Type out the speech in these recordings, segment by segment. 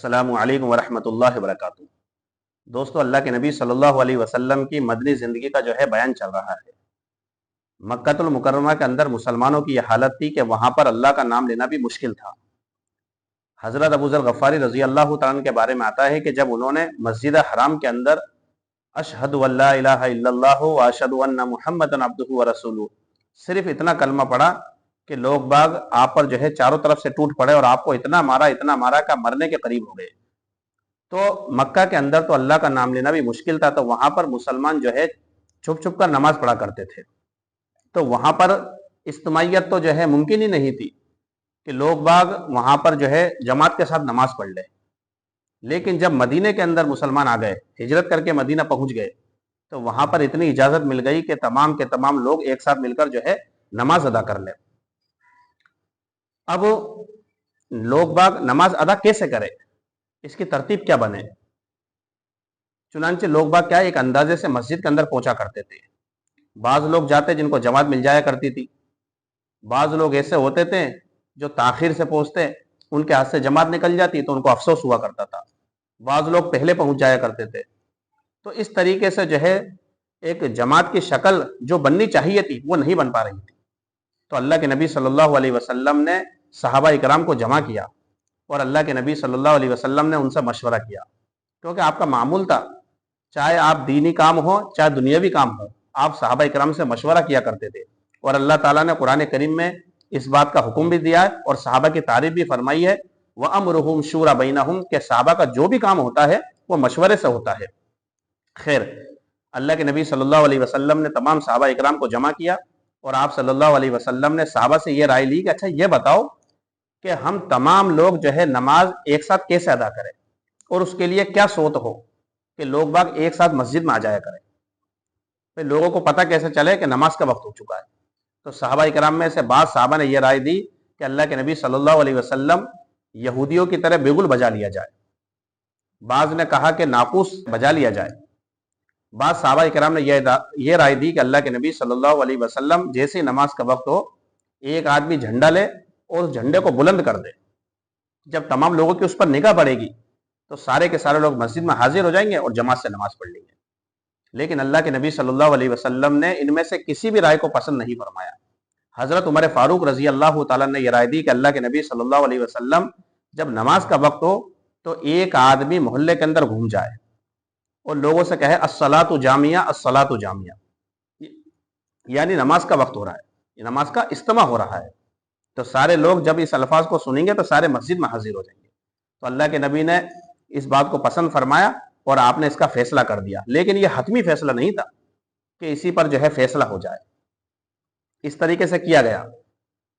السلام علیکم ورحمۃ اللہ وبرکاتہ۔ دوستو، اللہ کے نبی صلی اللہ علیہ وسلم کی مدنی زندگی کا جو ہے بیان چل رہا ہے۔ مکۃ المکرمہ کے اندر مسلمانوں کی یہ حالت تھی کہ وہاں پر اللہ کا نام لینا بھی مشکل تھا۔ حضرت ابو ذر غفاری رضی اللہ تعالیٰ عنہ کے بارے میں آتا ہے کہ جب انہوں نے مسجد حرام کے اندر اشہد ان لا الہ الا اللہ و اشہد ان محمدا عبدہ ورسولہ صرف اتنا کلمہ پڑھا کہ لوگ باغ آپ پر جو ہے چاروں طرف سے ٹوٹ پڑے اور آپ کو اتنا مارا کہ مرنے کے قریب ہو گئے۔ تو مکہ کے اندر تو اللہ کا نام لینا بھی مشکل تھا، تو وہاں پر مسلمان جو ہے چھپ چھپ کر نماز پڑھا کرتے تھے۔ تو وہاں پر اجتماعیت تو جو ہے ممکن ہی نہیں تھی کہ لوگ باغ وہاں پر جو ہے جماعت کے ساتھ نماز پڑھ لے۔ لیکن جب مدینے کے اندر مسلمان آ گئے، ہجرت کر کے مدینہ پہنچ گئے، تو وہاں پر اتنی اجازت مل گئی کہ تمام کے تمام لوگ ایک ساتھ مل کر جو ہے نماز ادا کر لیں۔ اب لوگ باغ نماز ادا کیسے کرے، اس کی ترتیب کیا بنے؟ چنانچہ لوگ باغ کیا ایک اندازے سے مسجد کے اندر پہنچا کرتے تھے۔ بعض لوگ جاتے جن کو جماعت مل جایا کرتی تھی، بعض لوگ ایسے ہوتے تھے جو تاخیر سے پہنچتے، ان کے ہاتھ سے جماعت نکل جاتی تو ان کو افسوس ہوا کرتا تھا۔ بعض لوگ پہلے پہنچ جایا کرتے تھے۔ تو اس طریقے سے جو ہے ایک جماعت کی شکل جو بننی چاہیے تھی وہ نہیں بن پا رہی تھی۔ تو اللہ کے نبی صلی اللہ علیہ وسلم نے صحابہ اکرام کو جمع کیا اور اللہ کے نبی صلی اللہ علیہ وسلم نے ان سے مشورہ کیا، کیونکہ آپ کا معمول تھا، چاہے آپ دینی کام ہو چاہے دنیاوی کام ہو، آپ صحابہ اکرام سے مشورہ کیا کرتے تھے۔ اور اللہ تعالیٰ نے قرآن کریم میں اس بات کا حکم بھی دیا ہے اور صحابہ کی تعریف بھی فرمائی ہے، وَأَمْرُهُمْ شُورَى بَيْنَهُمْ، کہ صحابہ کا جو بھی کام ہوتا ہے وہ مشورے سے ہوتا ہے۔ خیر، اللہ کے نبی صلی اللہ علیہ وسلم نے تمام صحابہ اکرام کو جمع کیا اور آپ صلی اللہ علیہ وسلم نے صحابہ سے یہ رائے لی کہ اچھا یہ بتاؤ کہ ہم تمام لوگ جو ہے نماز ایک ساتھ کیسے ادا کریں، اور اس کے لیے کیا صوت ہو کہ لوگ باغ ایک ساتھ مسجد میں آ جایا کریں، پھر لوگوں کو پتہ کیسے چلے کہ نماز کا وقت ہو چکا ہے۔ تو صحابہ اکرام میں سے بعض صحابہ نے یہ رائے دی کہ اللہ کے نبی صلی اللہ علیہ وسلم یہودیوں کی طرح بیگل بجا لیا جائے، بعض نے کہا کہ ناقوس بجا لیا جائے، بعض صحابہ اکرام نے یہ رائے دی کہ اللہ کے نبی صلی اللہ علیہ وسلم جیسے نماز کا وقت ہو ایک آدمی جھنڈا لے اور اس جھنڈے کو بلند کر دے، جب تمام لوگوں کی اس پر نگاہ پڑے گی تو سارے کے سارے لوگ مسجد میں حاضر ہو جائیں گے اور جماعت سے نماز پڑھ لیں گے۔ لیکن اللہ کے نبی صلی اللہ علیہ وسلم نے ان میں سے کسی بھی رائے کو پسند نہیں فرمایا۔ حضرت عمر فاروق رضی اللہ تعالیٰ نے یہ رائے دی کہ اللہ کے نبی صلی اللہ علیہ وسلم جب نماز کا وقت ہو تو ایک آدمی محلے کے اندر گھوم جائے اور لوگوں سے کہے الصلاۃ جامعہ الصلاۃ جامعہ، یعنی نماز کا وقت ہو رہا ہے، نماز کا اجتماع ہو رہا ہے۔ تو سارے لوگ جب اس الفاظ کو سنیں گے تو سارے مسجد میں حاضر ہو جائیں گے۔ تو اللہ کے نبی نے اس بات کو پسند فرمایا اور آپ نے اس کا فیصلہ کر دیا، لیکن یہ حتمی فیصلہ نہیں تھا کہ اسی پر جو ہے فیصلہ ہو جائے۔ اس طریقے سے کیا گیا۔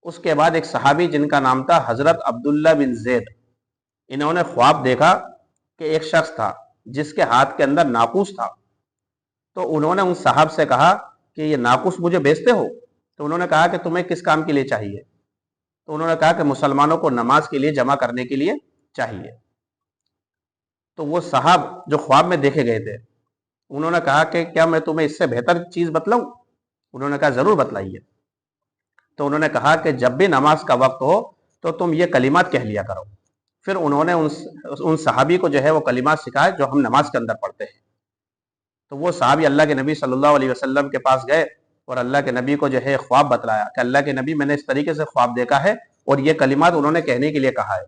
اس کے بعد ایک صحابی جن کا نام تھا حضرت عبداللہ بن زید، انہوں نے خواب دیکھا کہ ایک شخص تھا جس کے ہاتھ کے اندر ناقوس تھا۔ تو انہوں نے ان صاحب سے کہا کہ یہ ناقوس مجھے بیچتے ہو؟ تو انہوں نے کہا کہ تمہیں کس کام کے لیے چاہیے؟ تو انہوں نے کہا کہ مسلمانوں کو نماز کے لیے جمع کرنے کے لیے چاہیے۔ تو وہ صاحب جو خواب میں دیکھے گئے تھے انہوں نے کہا کہ کیا میں تمہیں اس سے بہتر چیز بتلاؤں؟ انہوں نے کہا ضرور بتلائیے۔ تو انہوں نے کہا کہ جب بھی نماز کا وقت ہو تو تم یہ کلمات کہہ لیا کرو۔ پھر انہوں نے ان صحابی کو جو ہے وہ کلمات سکھائے جو ہم نماز کے اندر پڑھتے ہیں۔ تو وہ صحابی اللہ کے نبی صلی اللہ علیہ وسلم کے پاس گئے اور اللہ کے نبی کو جو ہے خواب بتلایا کہ اللہ کے نبی میں نے اس طریقے سے خواب دیکھا ہے اور یہ کلمات انہوں نے کہنے کے لیے کہا ہے۔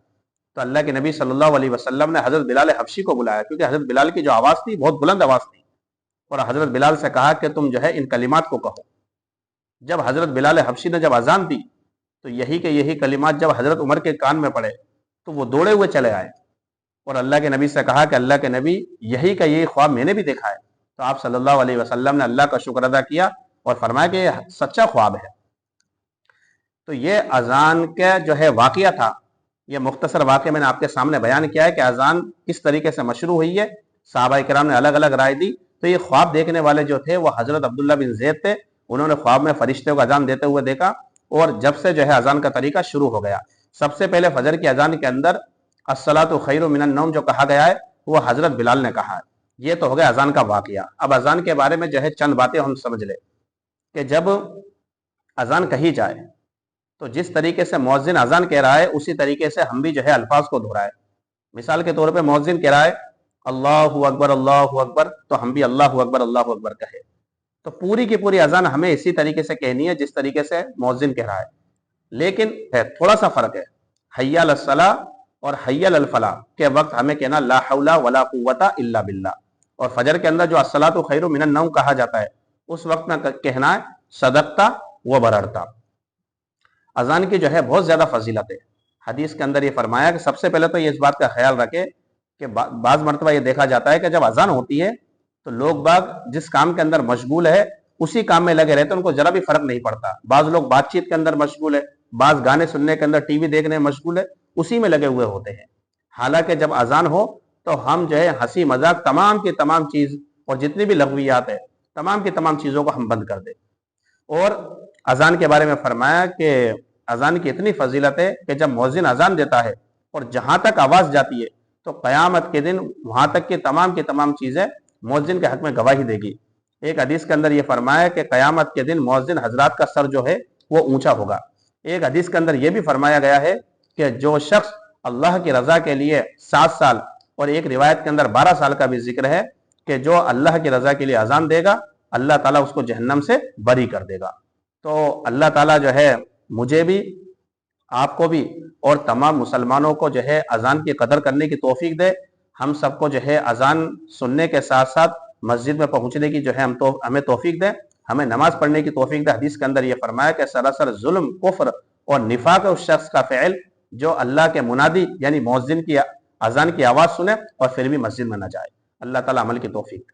تو اللہ کے نبی صلی اللہ علیہ وسلم نے حضرت بلال حبشی کو بلایا، کیونکہ حضرت بلال کی جو آواز تھی بہت بلند آواز تھی، اور حضرت بلال سے کہا کہ تم جو ہے ان کلمات کو کہو۔ جب حضرت بلال حبشی نے جب اذان دی تو یہی کلمات جب حضرت عمر کے کان میں پڑے تو وہ دوڑے ہوئے چلے آئے اور اللہ کے نبی سے کہا کہ اللہ کے نبی یہی خواب میں نے بھی دیکھا ہے۔ تو آپ صلی اللہ علیہ وسلم نے اللہ کا شکر ادا کیا اور فرمایا کہ یہ سچا خواب ہے۔ تو یہ اذان کا جو ہے واقعہ تھا، یہ مختصر واقعہ میں نے آپ کے سامنے بیان کیا ہے کہ اذان کس طریقے سے مشروع ہوئی ہے۔ صحابہ کرام نے الگ الگ رائے دی۔ تو یہ خواب دیکھنے والے جو تھے وہ حضرت عبداللہ بن زید تھے، انہوں نے خواب میں فرشتے کو اذان دیتے ہوئے دیکھا، اور جب سے جو ہے اذان کا طریقہ شروع ہو گیا، سب سے پہلے فجر کی اذان کے اندر الصلاۃ خیر من النوم جو کہا گیا ہے وہ حضرت بلال نے کہا ہے۔ یہ تو ہو گیا اذان کا واقعہ۔ اب اذان کے بارے میں جو ہے چند باتیں ہم سمجھ لیں کہ جب اذان کہی جائے تو جس طریقے سے مؤذن اذان کہہ رہا ہے اسی طریقے سے ہم بھی جو ہے الفاظ کو دہرائے۔ مثال کے طور پہ مؤذن کہہ رہا ہے اللہ اکبر، تو ہم بھی اللہ اکبر کہے، تو پوری کی پوری اذان ہمیں اسی طریقے سے کہنی ہے جس طریقے سے مؤذن کہہ رہا ہے، لیکن ہے تھوڑا سا فرق ہے، حی علی الصلاۃ اور حی علی الفلاح کے وقت ہمیں کہنا لا حول ولا قوت الا باللہ، اور فجر کے اندر جو الصلاۃ خیر من النوم کہا جاتا ہے اس وقت میں کہنا ہے صدقتا و بررتا۔ اذان کی جو ہے بہت زیادہ فضیلت ہے، حدیث کے اندر یہ فرمایا کہ سب سے پہلے تو یہ اس بات کا خیال رکھے کہ بعض مرتبہ یہ دیکھا جاتا ہے کہ جب اذان ہوتی ہے تو لوگ باغ جس کام کے اندر مشغول ہے اسی کام میں لگے رہتے ہیں، ان کو ذرا بھی فرق نہیں پڑتا۔ بعض لوگ بات چیت کے اندر مشغول ہے، بعض گانے سننے کے اندر، ٹی وی دیکھنے میں مشغول ہے، اسی میں لگے ہوئے ہوتے ہیں۔ حالانکہ جب اذان ہو تو ہم جو ہے ہنسی مذاق تمام کی تمام چیز اور جتنی بھی لغویات ہے تمام کی تمام چیزوں کو ہم بند کر دیں۔ اور اذان کے بارے میں فرمایا کہ اذان کی اتنی فضیلت ہے کہ جب مؤذن اذان دیتا ہے اور جہاں تک آواز جاتی ہے تو قیامت کے دن وہاں تک کی تمام چیزیں مؤذن کے حق میں گواہی دے گی۔ ایک حدیث کے اندر یہ فرمایا کہ قیامت کے دن مؤذن حضرات کا سر جو ہے وہ اونچا ہوگا۔ ایک حدیث کے اندر یہ بھی فرمایا گیا ہے کہ جو شخص اللہ کی رضا کے لیے 7 سال، اور ایک روایت کے اندر 12 سال کا بھی ذکر ہے کہ جو اللہ کی رضا کے لیے اذان دے گا اللہ تعالیٰ اس کو جہنم سے بری کر دے گا۔ تو اللہ تعالیٰ جو ہے مجھے بھی، آپ کو بھی، اور تمام مسلمانوں کو جو ہے اذان کی قدر کرنے کی توفیق دے۔ ہم سب کو جو ہے اذان سننے کے ساتھ ساتھ مسجد میں پہنچنے کی جو ہے ہمیں توفیق دے، ہمیں نماز پڑھنے کی توفیق دے۔ حدیث کے اندر یہ فرمایا کہ سراسر ظلم، کفر اور نفاق اس شخص کا فعل جو اللہ کے منادی یعنی مؤذن کی اذان کی آواز سنے اور پھر بھی مسجد میں نہ جائے۔ اللہ تعالیٰ عمل کی توفیق۔